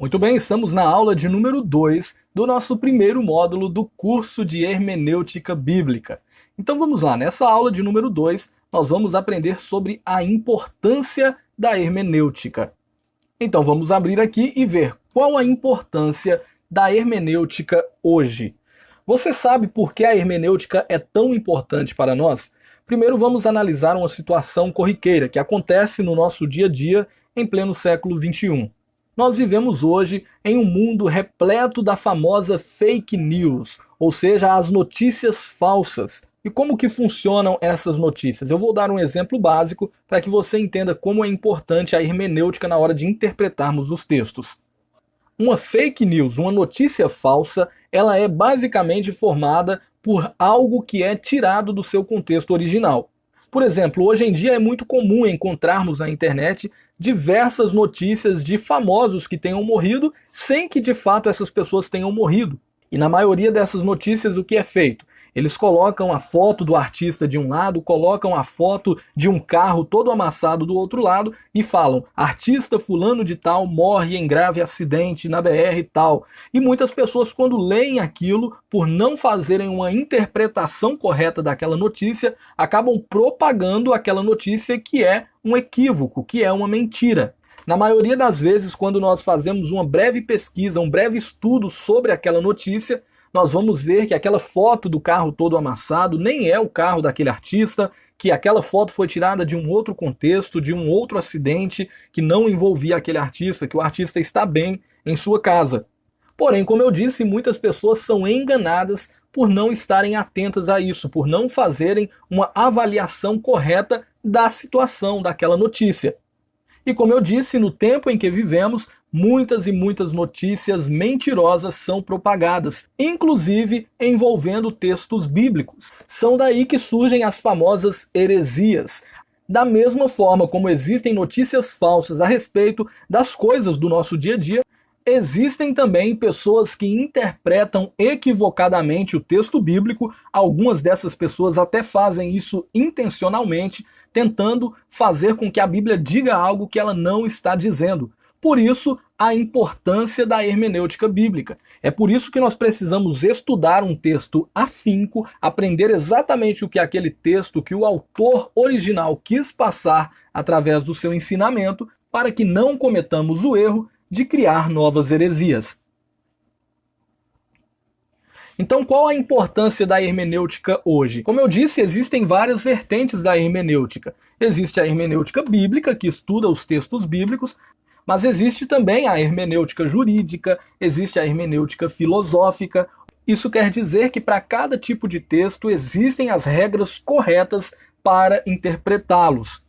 Muito bem, estamos na aula de número 2 do nosso primeiro módulo do curso de Hermenêutica Bíblica. Então vamos lá, nessa aula de número 2, nós vamos aprender sobre a importância da hermenêutica. Então vamos abrir aqui e ver qual a importância da hermenêutica hoje. Você sabe por que a hermenêutica é tão importante para nós? Primeiro vamos analisar uma situação corriqueira que acontece no nosso dia a dia em pleno século XXI. Nós vivemos hoje em um mundo repleto da famosa fake news, ou seja, as notícias falsas. E como que funcionam essas notícias? Eu vou dar um exemplo básico para que você entenda como é importante a hermenêutica na hora de interpretarmos os textos. Uma fake news, uma notícia falsa, ela é basicamente formada por algo que é tirado do seu contexto original. Por exemplo, hoje em dia é muito comum encontrarmos na internet diversas notícias de famosos que tenham morrido, sem que de fato essas pessoas tenham morrido. E na maioria dessas notícias o que é feito? Eles colocam a foto do artista de um lado, colocam a foto de um carro todo amassado do outro lado e falam: artista fulano de tal morre em grave acidente na BR e tal. E muitas pessoas, quando leem aquilo, por não fazerem uma interpretação correta daquela notícia, acabam propagando aquela notícia que é um equívoco, que é uma mentira. Na maioria das vezes, quando nós fazemos uma breve pesquisa, um breve estudo sobre aquela notícia, nós vamos ver que aquela foto do carro todo amassado nem é o carro daquele artista, que aquela foto foi tirada de um outro contexto, de um outro acidente que não envolvia aquele artista, que o artista está bem em sua casa. Porém, como eu disse, muitas pessoas são enganadas por não estarem atentas a isso, por não fazerem uma avaliação correta da situação, daquela notícia. E como eu disse, no tempo em que vivemos, muitas e muitas notícias mentirosas são propagadas, inclusive envolvendo textos bíblicos. São daí que surgem as famosas heresias. Da mesma forma como existem notícias falsas a respeito das coisas do nosso dia a dia, existem também pessoas que interpretam equivocadamente o texto bíblico. Algumas dessas pessoas até fazem isso intencionalmente, tentando fazer com que a Bíblia diga algo que ela não está dizendo. Por isso, a importância da hermenêutica bíblica. É por isso que nós precisamos estudar um texto afinco, aprender exatamente o que aquele texto, que o autor original quis passar através do seu ensinamento, para que não cometamos o erro de criar novas heresias. Então, qual a importância da hermenêutica hoje? Como eu disse, existem várias vertentes da hermenêutica. Existe a hermenêutica bíblica, que estuda os textos bíblicos, mas existe também a hermenêutica jurídica, existe a hermenêutica filosófica. Isso quer dizer que para cada tipo de texto existem as regras corretas para interpretá-los.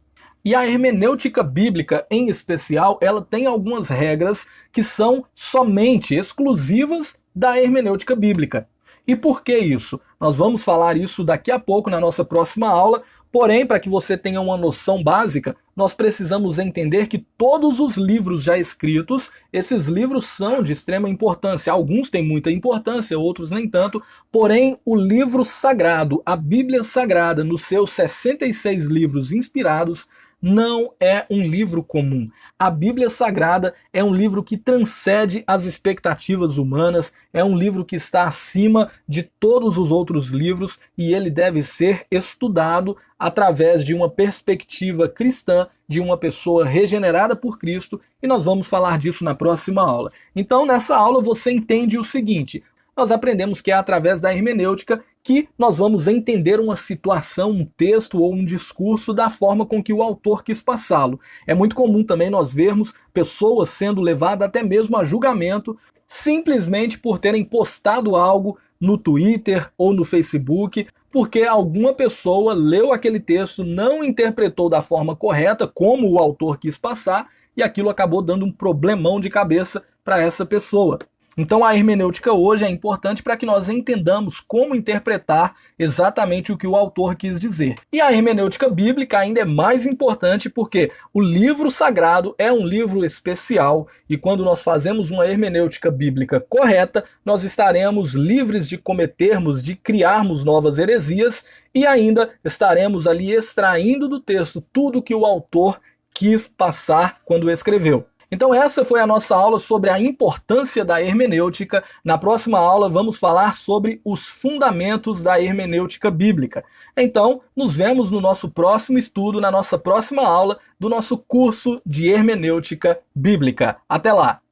E a hermenêutica bíblica, em especial, ela tem algumas regras que são somente exclusivas da hermenêutica bíblica. E por que isso? Nós vamos falar isso daqui a pouco na nossa próxima aula, porém, para que você tenha uma noção básica, nós precisamos entender que todos os livros já escritos, esses livros são de extrema importância. Alguns têm muita importância, outros nem tanto, porém o livro sagrado, a Bíblia Sagrada, nos seus 66 livros inspirados, não é um livro comum. A Bíblia Sagrada é um livro que transcende as expectativas humanas, é um livro que está acima de todos os outros livros e ele deve ser estudado através de uma perspectiva cristã, de uma pessoa regenerada por Cristo, e nós vamos falar disso na próxima aula. Então, nessa aula você entende o seguinte: nós aprendemos que é através da hermenêutica que nós vamos entender uma situação, um texto ou um discurso da forma com que o autor quis passá-lo. É muito comum também nós vermos pessoas sendo levadas até mesmo a julgamento simplesmente por terem postado algo no Twitter ou no Facebook, porque alguma pessoa leu aquele texto, não interpretou da forma correta como o autor quis passar e aquilo acabou dando um problemão de cabeça para essa pessoa. Então a hermenêutica hoje é importante para que nós entendamos como interpretar exatamente o que o autor quis dizer. E a hermenêutica bíblica ainda é mais importante porque o livro sagrado é um livro especial e quando nós fazemos uma hermenêutica bíblica correta, nós estaremos livres de cometermos, de criarmos novas heresias e ainda estaremos ali extraindo do texto tudo que o autor quis passar quando escreveu. Então essa foi a nossa aula sobre a importância da hermenêutica. Na próxima aula vamos falar sobre os fundamentos da hermenêutica bíblica. Então, nos vemos no nosso próximo estudo, na nossa próxima aula do nosso curso de hermenêutica bíblica. Até lá!